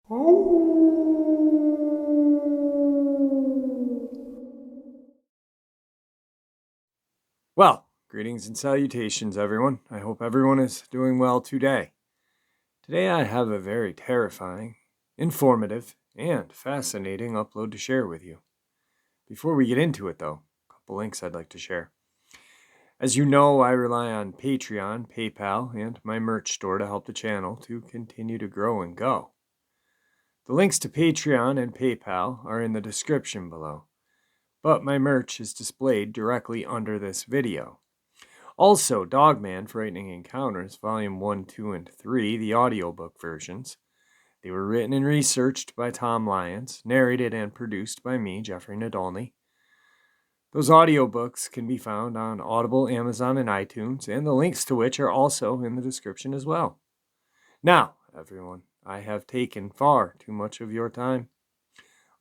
Well, greetings and salutations, everyone. I hope everyone is doing well today. Today, I have a very terrifying, informative, and fascinating upload to share with you. Before we get into it, though, a couple links I'd like to share. As you know, I rely on Patreon, PayPal, and my merch store to help the channel to continue to grow and go. The links to Patreon and PayPal are in the description below, but my merch is displayed directly under this video. Also, Dogman Frightening Encounters, Volume 1, 2, and 3, the audiobook versions. They were written and researched by Tom Lyons, narrated and produced by me, Jeffrey Nadolny. Those audiobooks can be found on Audible, Amazon, and iTunes, and the links to which are also in the description as well. Now, everyone, I have taken far too much of your time.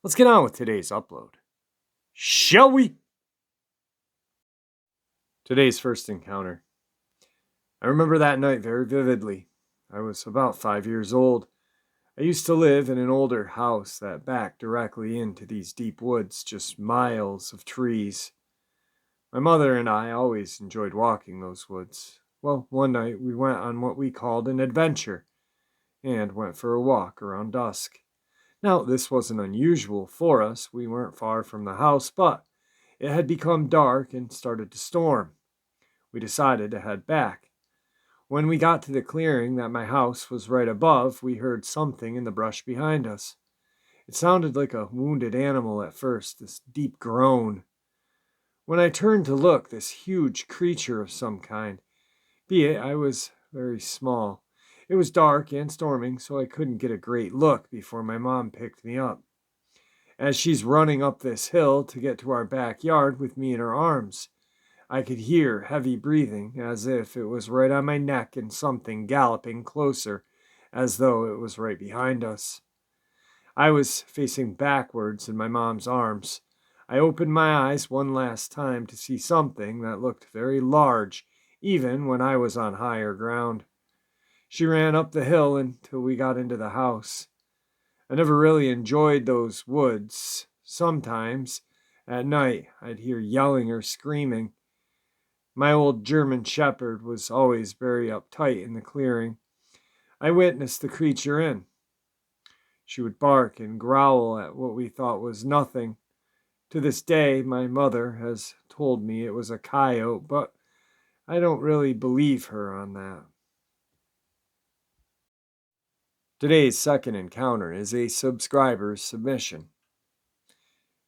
Let's get on with today's upload. Shall we? Today's first encounter. I remember that night very vividly. I was about 5 years old. I used to live in an older house that backed directly into these deep woods, just miles of trees. My mother and I always enjoyed walking those woods. Well, one night we went on what we called an adventure and went for a walk around dusk. Now, this wasn't unusual for us. We weren't far from the house, but it had become dark and started to storm. We decided to head back. When we got to the clearing that my house was right above, we heard something in the brush behind us. It sounded like a wounded animal at first, this deep groan. When I turned to look, this huge creature of some kind, be it I was very small. It was dark and storming, so I couldn't get a great look before my mom picked me up. As she's running up this hill to get to our backyard with me in her arms, I could hear heavy breathing, as if it was right on my neck, and something galloping closer, as though it was right behind us. I was facing backwards in my mom's arms. I opened my eyes one last time to see something that looked very large, even when I was on higher ground. She ran up the hill until we got into the house. I never really enjoyed those woods. Sometimes, at night, I'd hear yelling or screaming. My old German shepherd was always very uptight in the clearing. I witnessed the creature in. She would bark and growl at what we thought was nothing. To this day, my mother has told me it was a coyote, but I don't really believe her on that. Today's second encounter is a subscriber's submission.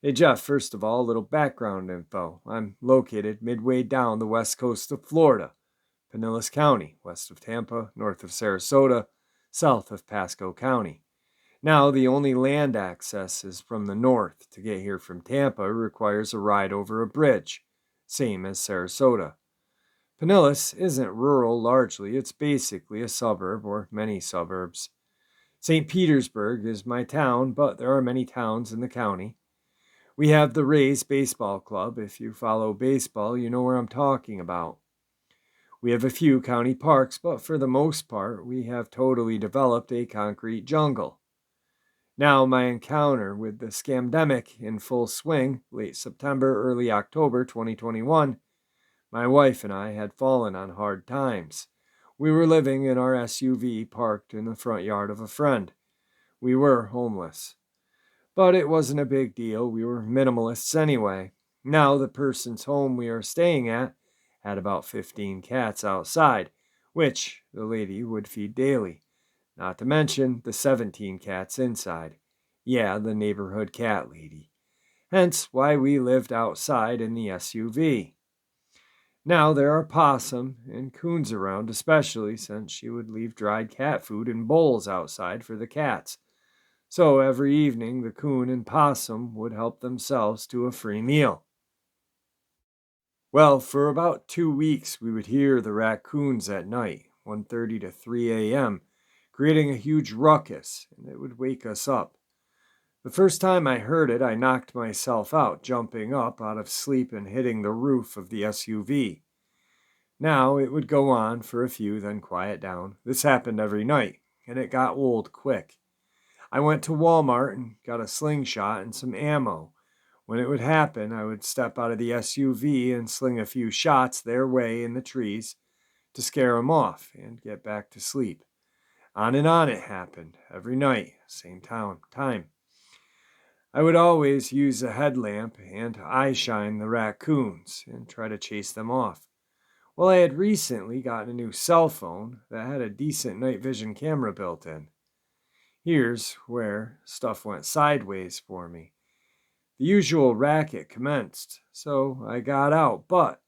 Hey Jeff, first of all, a little background info. I'm located midway down the west coast of Florida, Pinellas County, west of Tampa, north of Sarasota, south of Pasco County. Now, the only land access is from the north. To get here from Tampa requires a ride over a bridge, same as Sarasota. Pinellas isn't rural largely, it's basically a suburb or many suburbs. St. Petersburg is my town, but there are many towns in the county. We have the Rays Baseball Club. If you follow baseball, you know where I'm talking about. We have a few county parks, but for the most part, we have totally developed a concrete jungle. Now, my encounter with the scamdemic in full swing, late September, early October 2021, my wife and I had fallen on hard times. We were living in our SUV parked in the front yard of a friend. We were homeless. But it wasn't a big deal. We were minimalists anyway. Now, the person's home we are staying at had about 15 cats outside, which the lady would feed daily. Not to mention the 17 cats inside. Yeah, the neighborhood cat lady. Hence why we lived outside in the SUV. Now there are possum and coons around, especially since she would leave dried cat food in bowls outside for the cats. So every evening the coon and possum would help themselves to a free meal. Well, for about 2 weeks we would hear the raccoons at night, 1:30 to 3 a.m., creating a huge ruckus, and it would wake us up. The first time I heard it, I knocked myself out, jumping up out of sleep and hitting the roof of the SUV. Now, it would go on for a few, then quiet down. This happened every night, and it got old quick. I went to Walmart and got a slingshot and some ammo. When it would happen, I would step out of the SUV and sling a few shots their way in the trees to scare them off and get back to sleep. On and on it happened, every night, same time. I would always use a headlamp and eye shine the raccoons and try to chase them off. Well, I had recently gotten a new cell phone that had a decent night vision camera built in. Here's where stuff went sideways for me. The usual racket commenced, so I got out, but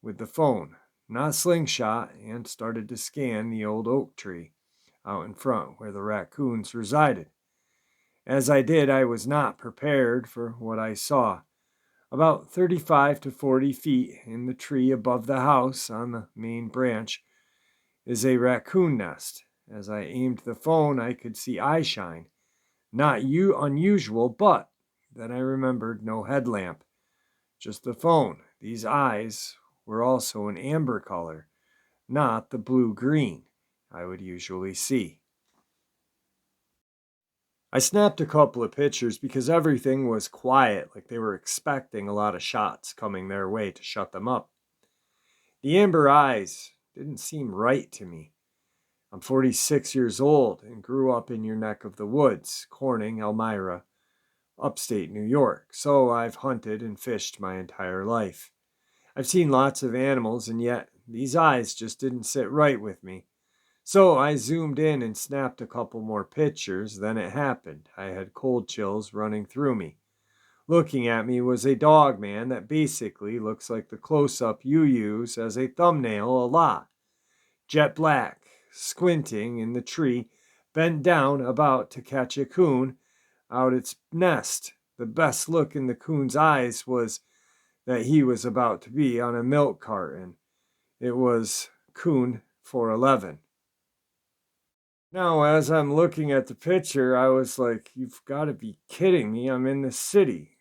with the phone, not slingshot, and started to scan the old oak tree out in front where the raccoons resided. As I did, I was not prepared for what I saw. About 35 to 40 feet in the tree above the house on the main branch is a raccoon nest. As I aimed the phone, I could see eye shine. Not unusual, but then I remembered no headlamp, just the phone. These eyes were also an amber color, not the blue-green I would usually see. I snapped a couple of pictures because everything was quiet, like they were expecting a lot of shots coming their way to shut them up. The amber eyes didn't seem right to me. I'm 46 years old and grew up in your neck of the woods, Corning, Elmira, upstate New York, so I've hunted and fished my entire life. I've seen lots of animals, and yet these eyes just didn't sit right with me. So I zoomed in and snapped a couple more pictures. Then it happened. I had cold chills running through me. Looking at me was a Dogman that basically looks like the close-up you use as a thumbnail a lot. Jet black, squinting in the tree, bent down about to catch a coon out its nest. The best look in the coon's eyes was that he was about to be on a milk carton. It was Coon 411. Now, as I'm looking at the picture, I was like, you've got to be kidding me. I'm in the city.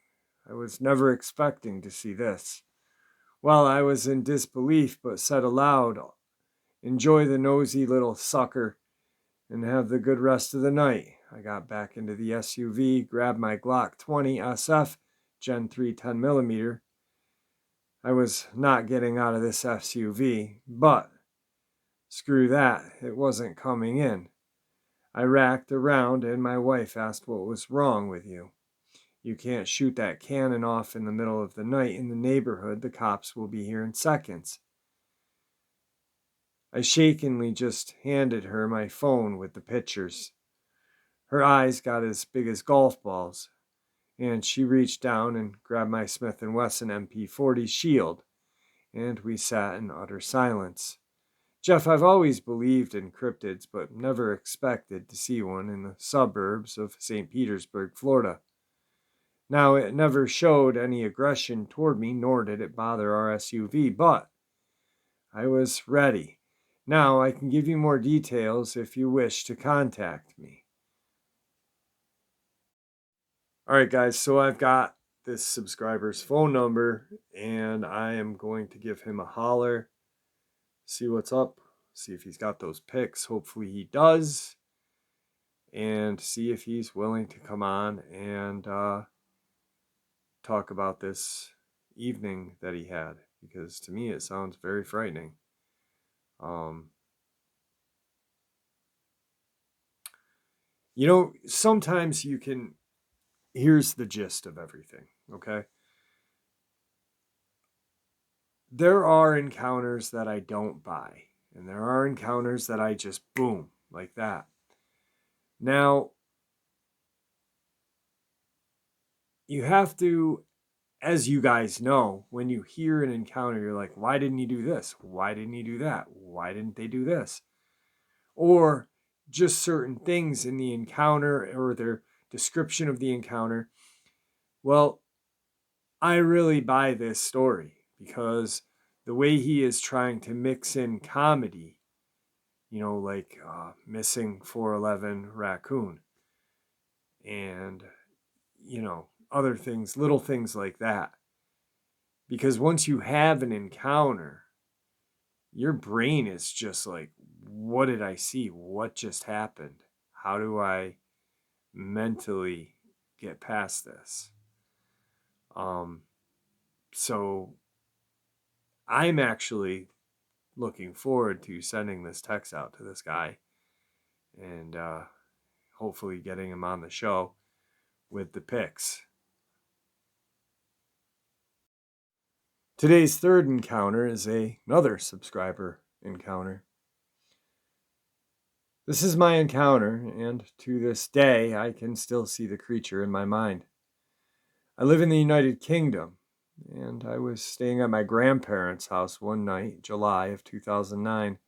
I was never expecting to see this. Well, I was in disbelief, but said aloud, enjoy the nosy little sucker and have the good rest of the night. I got back into the SUV, grabbed my Glock 20 SF Gen 3 10mm. I was not getting out of this SUV, but screw that, it wasn't coming in. I racked around and my wife asked what was wrong with you. You can't shoot that cannon off in the middle of the night in the neighborhood. The cops will be here in seconds. I shakenly just handed her my phone with the pictures. Her eyes got as big as golf balls, and she reached down and grabbed my Smith & Wesson MP40 shield, and we sat in utter silence. Jeff, I've always believed in cryptids, but never expected to see one in the suburbs of St. Petersburg, Florida. Now, it never showed any aggression toward me, nor did it bother our SUV, but I was ready. Now, I can give you more details if you wish to contact me. All right, guys, so I've got this subscriber's phone number, and I am going to give him a holler, see what's up, see if he's got those pics. Hopefully he does, and see if he's willing to come on and talk about this evening that he had, because to me it sounds very frightening. You know, sometimes you can, here's the gist of everything, okay? There are encounters that I don't buy, and there are encounters that I just boom, like that. Now, you have to, as you guys know, when you hear an encounter, you're like, why didn't he do this? Why didn't he do that? Why didn't they do this? Or just certain things in the encounter or their description of the encounter. Well, I really buy this story because the way he is trying to mix in comedy, you know, like missing 411 raccoon and, you know, other things, little things like that. Because once you have an encounter, your brain is just like, what did I see? What just happened? How do I mentally get past this. So I'm actually looking forward to sending this text out to this guy and hopefully getting him on the show with the pics. Today's third encounter is another subscriber encounter. This is my encounter, and to this day, I can still see the creature in my mind. I live in the United Kingdom, and I was staying at my grandparents' house one night, July of 2009.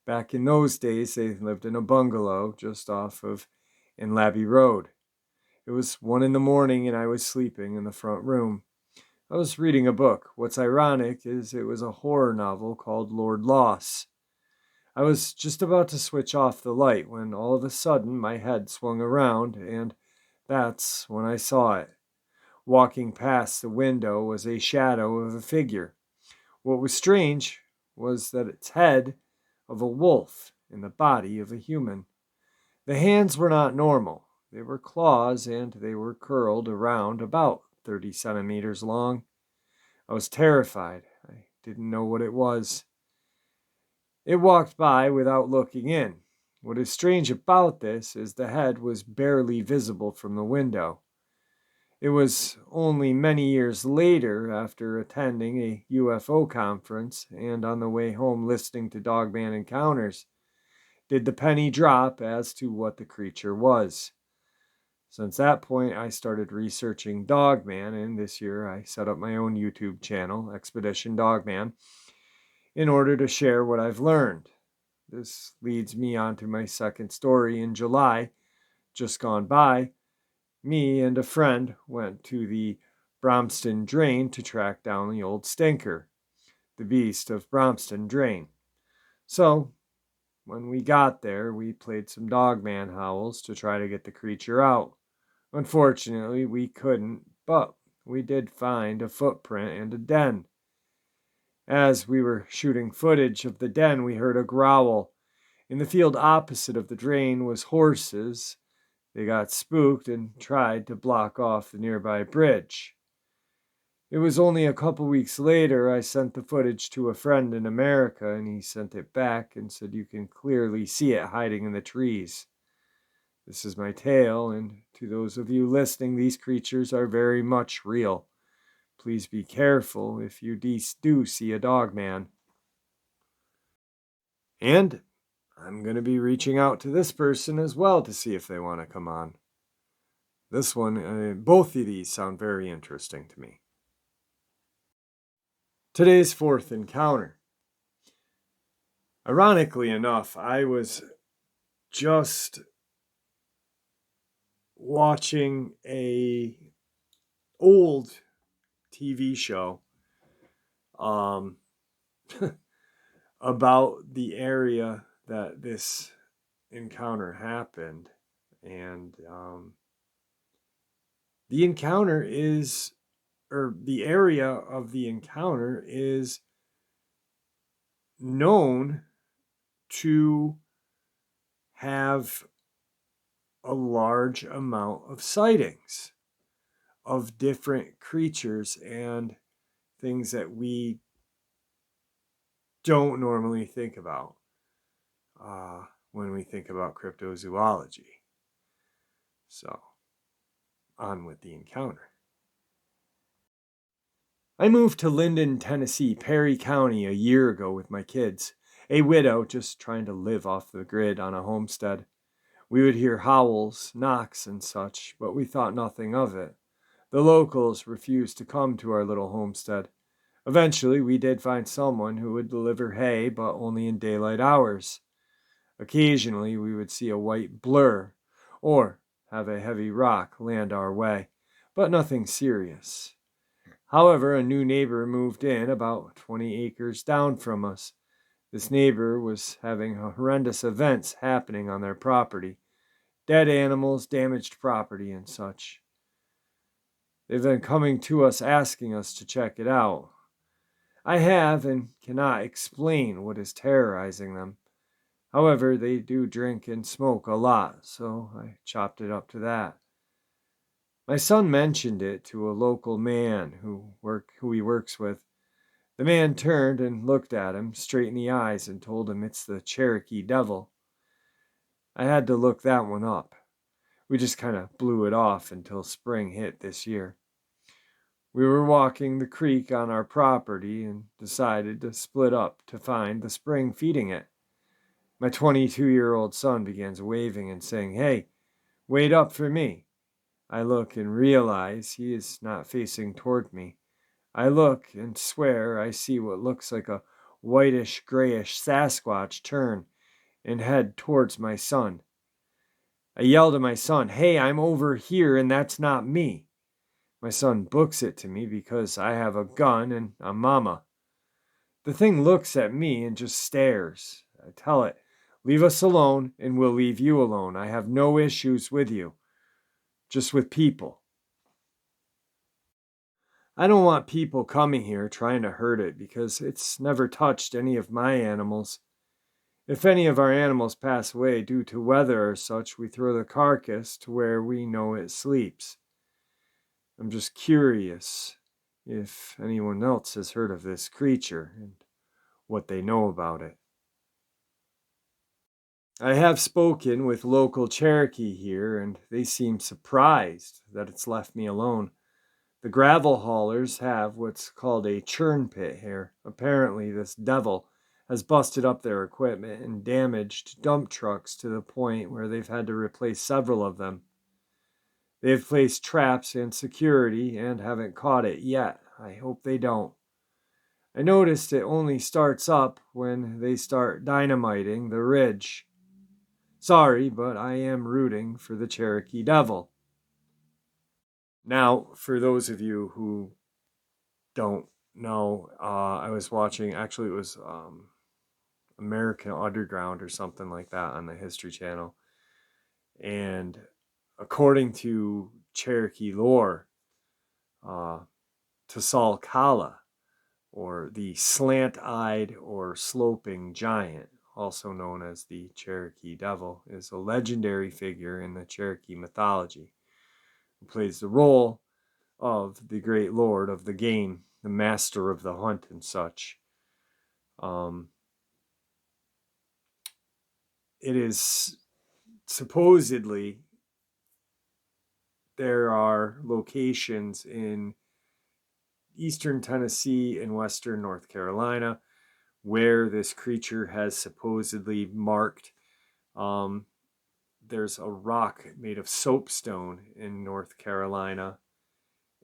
Back in those days, they lived in a bungalow just off of Inlaby Road. It was 1 a.m, and I was sleeping in the front room. I was reading a book. What's ironic is it was a horror novel called Lord Loss. I was just about to switch off the light when all of a sudden my head swung around, and that's when I saw it. Walking past the window was a shadow of a figure. What was strange was that its head of a wolf in the body of a human. The hands were not normal. They were claws, and they were curled around about 30 centimeters long. I was terrified. I didn't know what it was. It walked by without looking in. What is strange about this is the head was barely visible from the window. It was only many years later, after attending a UFO conference and on the way home listening to Dogman encounters, did the penny drop as to what the creature was. Since that point, I started researching Dogman, and this year I set up my own YouTube channel, Expedition Dogman, in order to share what I've learned. This leads me on to my second story. In July, just gone by, me and a friend went to the Bromston Drain to track down the old stinker, the beast of Bromston Drain. So, when we got there, we played some Dogman howls to try to get the creature out. Unfortunately, we couldn't, but we did find a footprint and a den. As we were shooting footage of the den, we heard a growl. In the field opposite of the drain was horses. They got spooked and tried to block off the nearby bridge. It was only a couple weeks later I sent the footage to a friend in America, and he sent it back and said you can clearly see it hiding in the trees. This is my tale, and to those of you listening, these creatures are very much real. Please be careful if you do see a Dogman. And I'm going to be reaching out to this person as well to see if they want to come on. This one, both of these sound very interesting to me. Today's fourth encounter. Ironically enough, I was just watching a old TV show about the area that this encounter happened, and the encounter is, or the area of the encounter is known to have a large amount of sightings of different creatures and things that we don't normally think about when we think about cryptozoology. So, on with the encounter. I moved to Linden, Tennessee, Perry County, a year ago with my kids, a widow just trying to live off the grid on a homestead. We would hear howls, knocks, and such, but we thought nothing of it. The locals refused to come to our little homestead. Eventually, we did find someone who would deliver hay, but only in daylight hours. Occasionally, we would see a white blur, or have a heavy rock land our way, but nothing serious. However, a new neighbor moved in about 20 acres down from us. This neighbor was having horrendous events happening on their property. Dead animals, damaged property, and such. They've been coming to us asking us to check it out. I have and cannot explain what is terrorizing them. However, they do drink and smoke a lot, so I chopped it up to that. My son mentioned it to a local man who he works with. The man turned and looked at him straight in the eyes and told him it's the Cherokee Devil. I had to look that one up. We just kind of blew it off until spring hit this year. We were walking the creek on our property and decided to split up to find the spring feeding it. My 22-year-old son begins waving and saying, "Hey, wait up for me." I look and realize he is not facing toward me. I look and swear I see what looks like a whitish grayish Sasquatch turn and head towards my son. I yell to my son, "Hey, I'm over here and that's not me." My son books it to me because I have a gun and a mama. The thing looks at me and just stares. I tell it, "Leave us alone and we'll leave you alone. I have no issues with you, just with people." I don't want people coming here trying to hurt it because it's never touched any of my animals. If any of our animals pass away due to weather or such, we throw the carcass to where we know it sleeps. I'm just curious if anyone else has heard of this creature and what they know about it. I have spoken with local Cherokee here, and they seem surprised that it's left me alone. The gravel haulers have what's called a churn pit here. Apparently, this devil has busted up their equipment and damaged dump trucks to the point where they've had to replace several of them. They've placed traps and security and haven't caught it yet. I hope they don't. I noticed it only starts up when they start dynamiting the ridge. Sorry, but I am rooting for the Cherokee Devil. Now, for those of you who don't know, I was watching, actually, it was American Underground or something like that on the History Channel. And according to Cherokee lore, Kala, or the slant-eyed or sloping giant, also known as the Cherokee Devil, is a legendary figure in the Cherokee mythology who plays the role of the great lord of the game, the master of the hunt and such. It is supposedly there are locations in eastern Tennessee and western North Carolina where this creature has supposedly marked. There's a rock made of soapstone in North Carolina,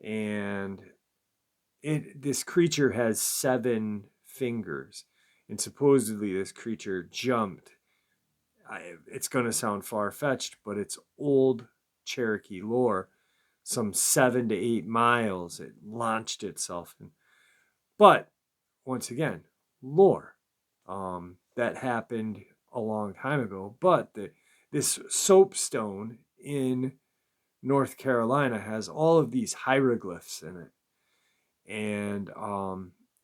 and this creature has 7 fingers, and supposedly this creature jumped. It's going to sound far-fetched, but it's old Cherokee lore. Some 7 to 8 miles it launched itself in. But once again, lore. That happened a long time ago. But this soapstone in North Carolina has all of these hieroglyphs in it. And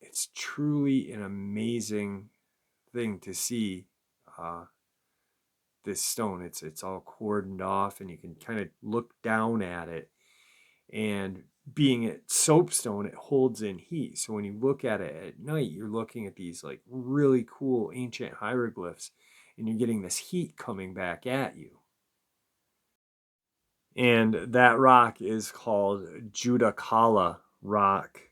it's truly an amazing thing to see. This stone, it's all cordoned off, and you can kind of look down at it. And being at soapstone, it holds in heat. So when you look at it at night, you're looking at these like really cool ancient hieroglyphs, and you're getting this heat coming back at you. And that rock is called Judakala rock.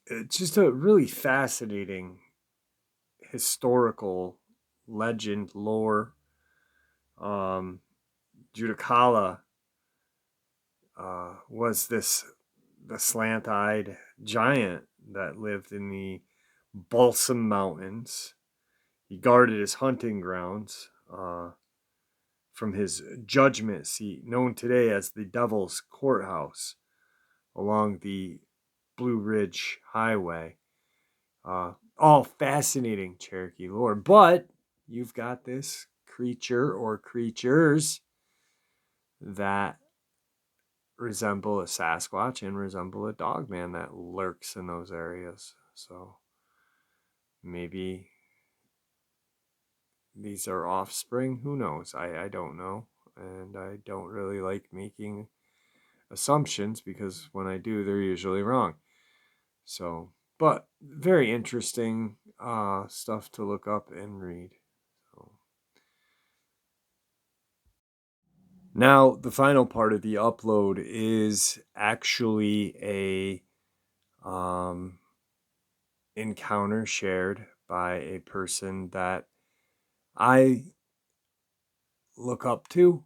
It's just a really fascinating historical legend lore. Judakala was the slant-eyed giant that lived in the Balsam Mountains. He guarded his hunting grounds from his judgment seat, known today as the Devil's Courthouse, along the Blue Ridge Highway. All fascinating Cherokee lore, but you've got this creature or creatures that resemble a Sasquatch and resemble a Dogman that lurks in those areas. So maybe these are offspring. Who knows? I don't know. And I don't really like making assumptions because when I do, they're usually wrong. So, but very interesting stuff to look up and read. So. Now, the final part of the upload is actually a encounter shared by a person that I look up to.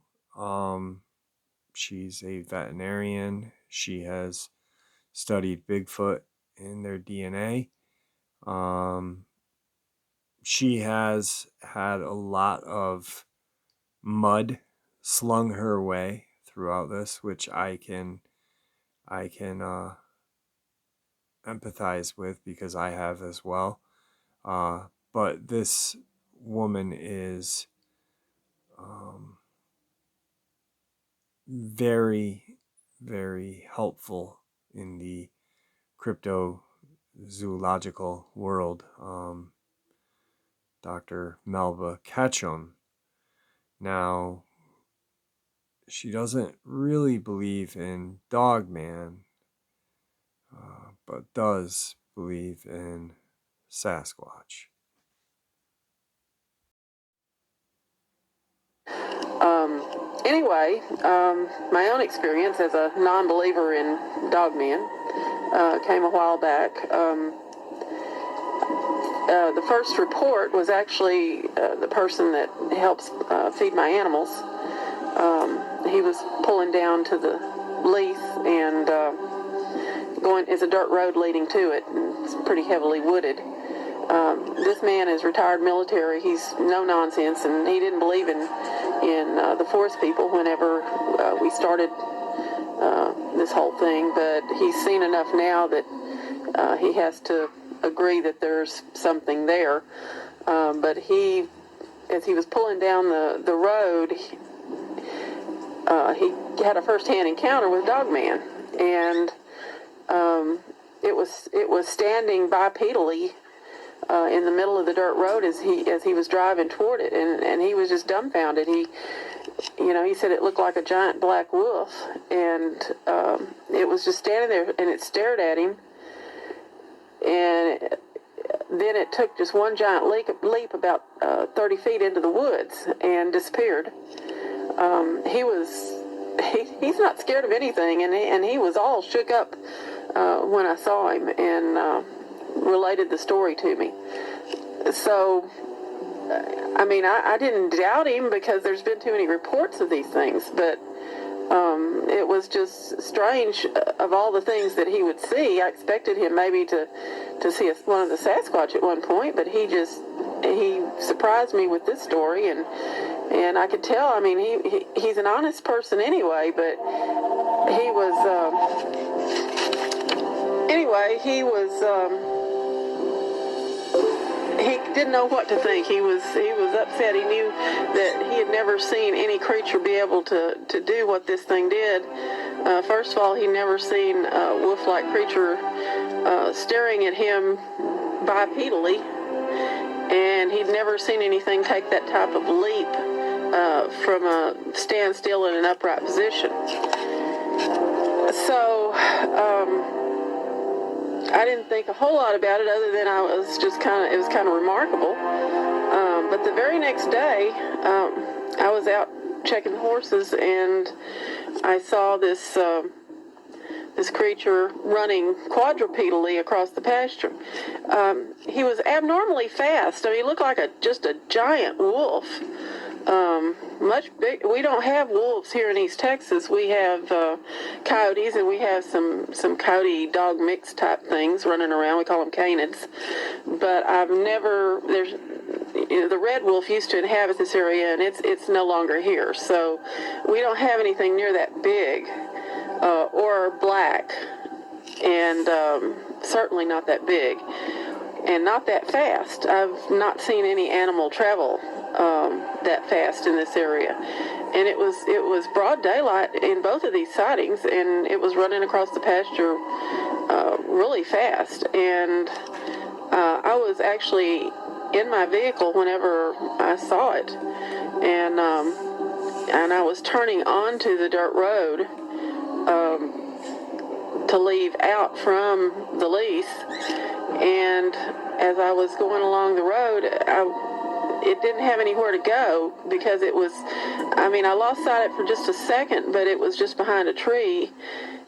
She's a veterinarian. She has studied Bigfoot in their DNA. She has had a lot of mud slung her way throughout this, which I can empathize with because I have as well. But this woman is very, very helpful in the cryptozoological world. Dr. Melba Ketchum. Now, she doesn't really believe in Dogman, but does believe in Sasquatch. Anyway, my own experience as a non-believer in Dogman came a while back. The first report was actually the person that helps feed my animals. He was pulling down to the lease and going. It's a dirt road leading to it, and it's pretty heavily wooded. This man is retired military. He's no nonsense, and he didn't believe in the forest people whenever we started this whole thing. But he's seen enough now that he has to agree that there's something there. But as he was pulling down the road, he had a first-hand encounter with Dogman, and it was standing bipedally in the middle of the dirt road as he was driving toward it, and he was just dumbfounded. He said it looked like a giant black wolf, and it was just standing there, and it stared at him, and then it took just one giant leap about 30 feet into the woods and disappeared. He's not scared of anything, and he was all shook up when I saw him, and related the story to me. So, I mean, I didn't doubt him because there's been too many reports of these things, but it was just strange of all the things that he would see. I expected him maybe to see one of the Sasquatch at one point, but he surprised me with this story, and I could tell. I mean, he's an honest person anyway, but he was he didn't know what to think. He was upset. He knew that he had never seen any creature be able to do what this thing did. First of all, he'd never seen a wolf-like creature staring at him bipedally, and he'd never seen anything take that type of leap from a standstill in an upright position. So I didn't think a whole lot about it, other than it was kind of remarkable. But the very next day, I was out checking horses, and I saw this creature running quadrupedally across the pasture. He was abnormally fast. I mean, he looked like just a giant wolf. Much big. We don't have wolves here in East Texas. We have coyotes, and we have some coyote dog mix type things running around. We call them canids. But the red wolf used to inhabit this area, and it's no longer here. So we don't have anything near that big or black, and certainly not that big, and not that fast. I've not seen any animal travel that fast in this area, and it was broad daylight in both of these sightings, and it was running across the pasture really fast, and I was actually in my vehicle whenever I saw it, and I was turning onto the dirt road to leave out from the lease, and as I was going along the road, it didn't have anywhere to go because it was, I lost sight of it for just a second, but it was just behind a tree,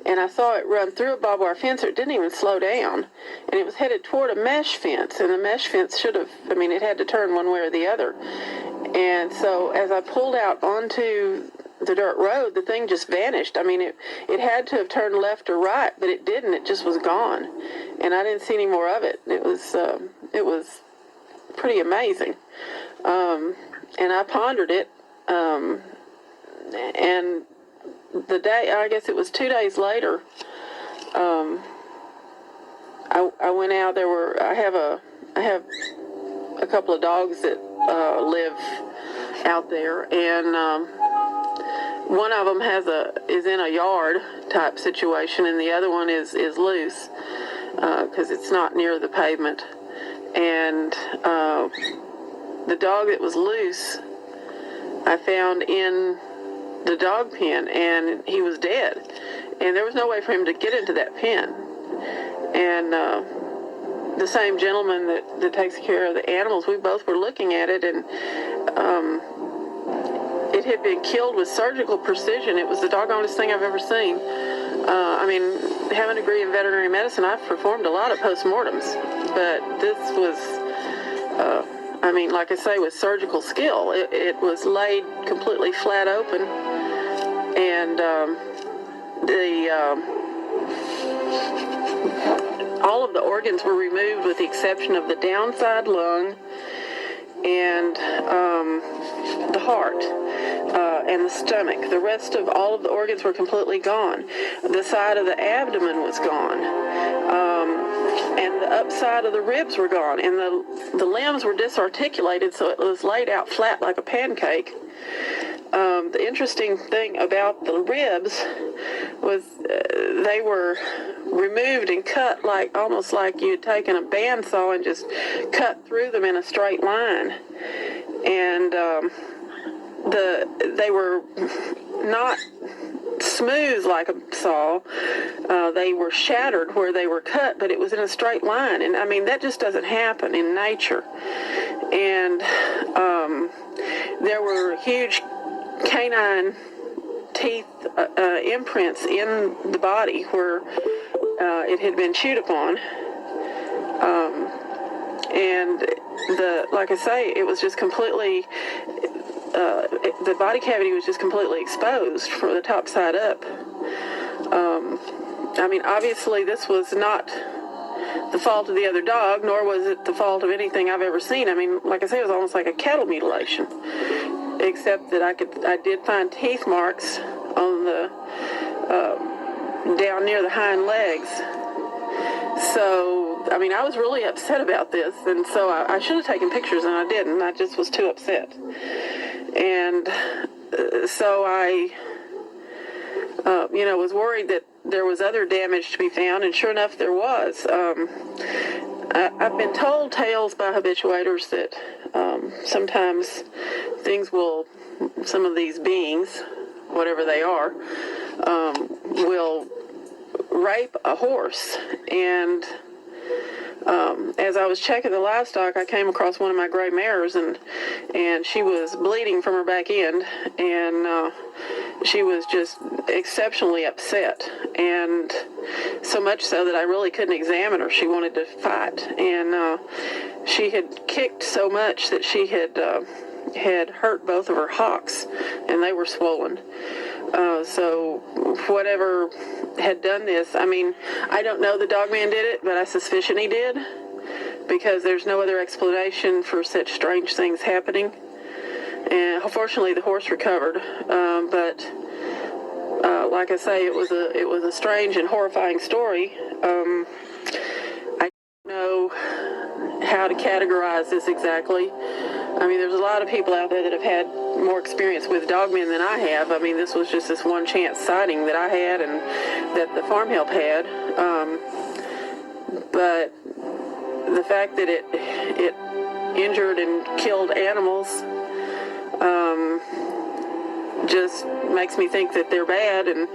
and I saw it run through a barbed wire fence, or it didn't even slow down, and it was headed toward a mesh fence, and the mesh fence should have, it had to turn one way or the other. And so as I pulled out onto the dirt road, the thing just vanished. It had to have turned left or right, but it didn't. It just was gone, and I didn't see any more of it. It was pretty amazing, and I pondered it. And the day, I guess it was 2 days later, I went out. I have a couple of dogs that live out there, and one of them is in a yard type situation, and the other one is loose because it's not near the pavement. And the dog that was loose, I found in the dog pen, and he was dead, and there was no way for him to get into that pen. And the same gentleman that takes care of the animals, we both were looking at it, and it had been killed with surgical precision. It was the doggonest thing I've ever seen. Having a degree in veterinary medicine, I've performed a lot of postmortems, but this was, like I say, with surgical skill. It was laid completely flat open, and all of the organs were removed with the exception of the downside lung and the heart and the stomach. The rest of all of the organs were completely gone. The side of the abdomen was gone, and the upside of the ribs were gone, and the limbs were disarticulated, so it was laid out flat like a pancake. The interesting thing about the ribs was they were removed and cut almost like you had taken a bandsaw and just cut through them in a straight line. And they were not smooth like a saw. They were shattered where they were cut, but it was in a straight line. And that just doesn't happen in nature. And there were huge canine teeth imprints in the body where it had been chewed upon. And like I say, it was just completely, the body cavity was just completely exposed from the top side up. Obviously this was not the fault of the other dog, nor was it the fault of anything I've ever seen. Like I say, it was almost like a cattle mutilation, except that I did find teeth marks on the, down near the hind legs. So, I was really upset about this, and so I should have taken pictures, and I didn't. I just was too upset. And so I, was worried that there was other damage to be found, and sure enough, there was. I've been told tales by habituators that sometimes some of these beings, whatever they are, will rape a horse. And as I was checking the livestock, I came across one of my gray mares, and she was bleeding from her back end, and she was just exceptionally upset, and so much so that I really couldn't examine her. She wanted to fight, and she had kicked so much that she had hurt both of her hocks, and they were swollen. So whatever had done this, I don't know the Dogman did it, but I suspicion he did, because there's no other explanation for such strange things happening. And fortunately the horse recovered, but like I say, it was a strange and horrifying story. I don't know how to categorize this exactly. There's a lot of people out there that have had more experience with dogmen than I have. This was just this one chance sighting that I had and that the farm help had. But the fact that it injured and killed animals just makes me think that they're bad. And,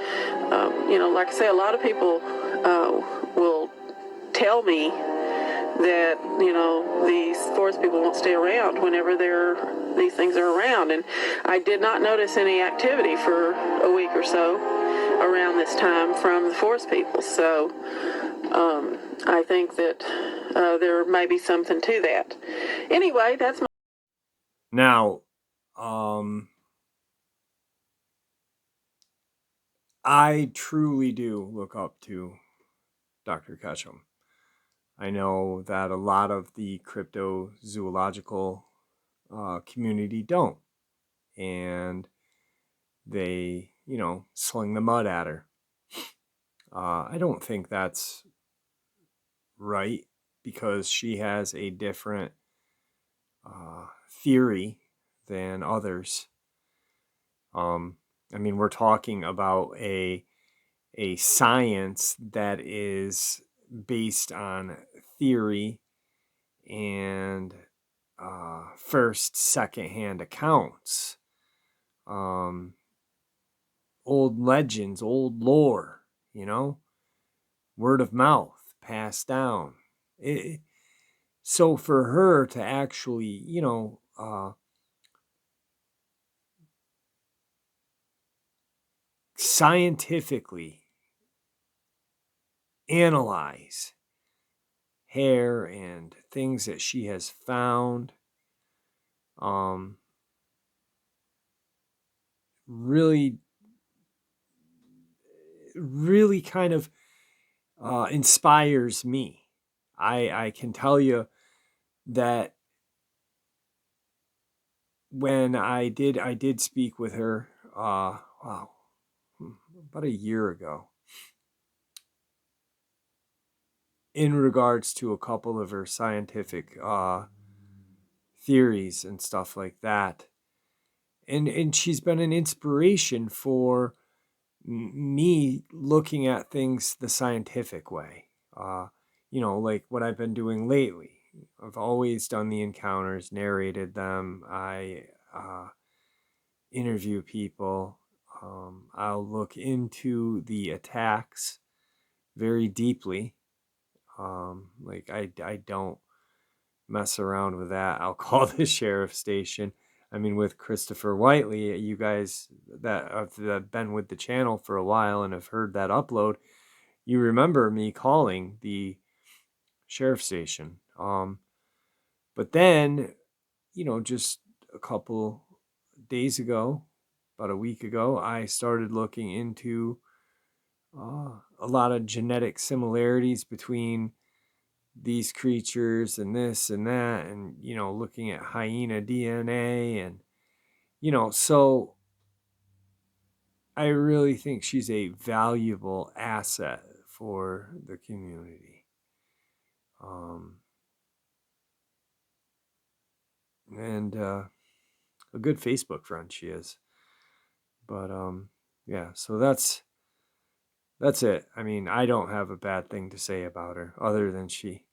like I say, a lot of people will tell me that, these forest people won't stay around whenever these things are around. And I did not notice any activity for a week or so around this time from the forest people. So I think that there may be something to that. Anyway, that's my... Now, I truly do look up to Dr. Ketchum. I know that a lot of the cryptozoological community don't. And they, sling the mud at her. I don't think that's right because she has a different theory than others. We're talking about a science that is based on theory and first, second-hand accounts, old legends, old lore, word of mouth passed down. So for her to actually, scientifically analyze hair and things that she has found, really kind of inspires me. I can tell you that when I did speak with her, about a year ago, in regards to a couple of her scientific theories and stuff like that. And she's been an inspiration for me looking at things the scientific way. Like what I've been doing lately. I've always done the encounters, narrated them. I interview people. I'll look into the attacks very deeply. I don't mess around with that. I'll call the sheriff's station. With Christopher Whiteley, you guys that have been with the channel for a while and have heard that upload, you remember me calling the sheriff's station. But then, just a couple days ago, about a week ago, I started looking into a lot of genetic similarities between these creatures and this and that, and looking at hyena DNA, and so I really think she's a valuable asset for the community, and a good Facebook friend she is. But yeah, so that's it. I don't have a bad thing to say about her other than she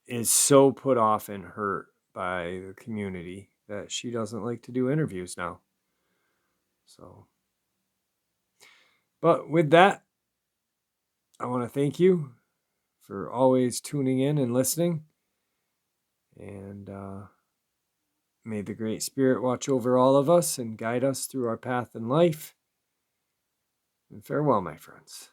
is so put off and hurt by the community that she doesn't like to do interviews now. So, but with that, I want to thank you for always tuning in and listening. And may the Great Spirit watch over all of us and guide us through our path in life. And farewell, my friends.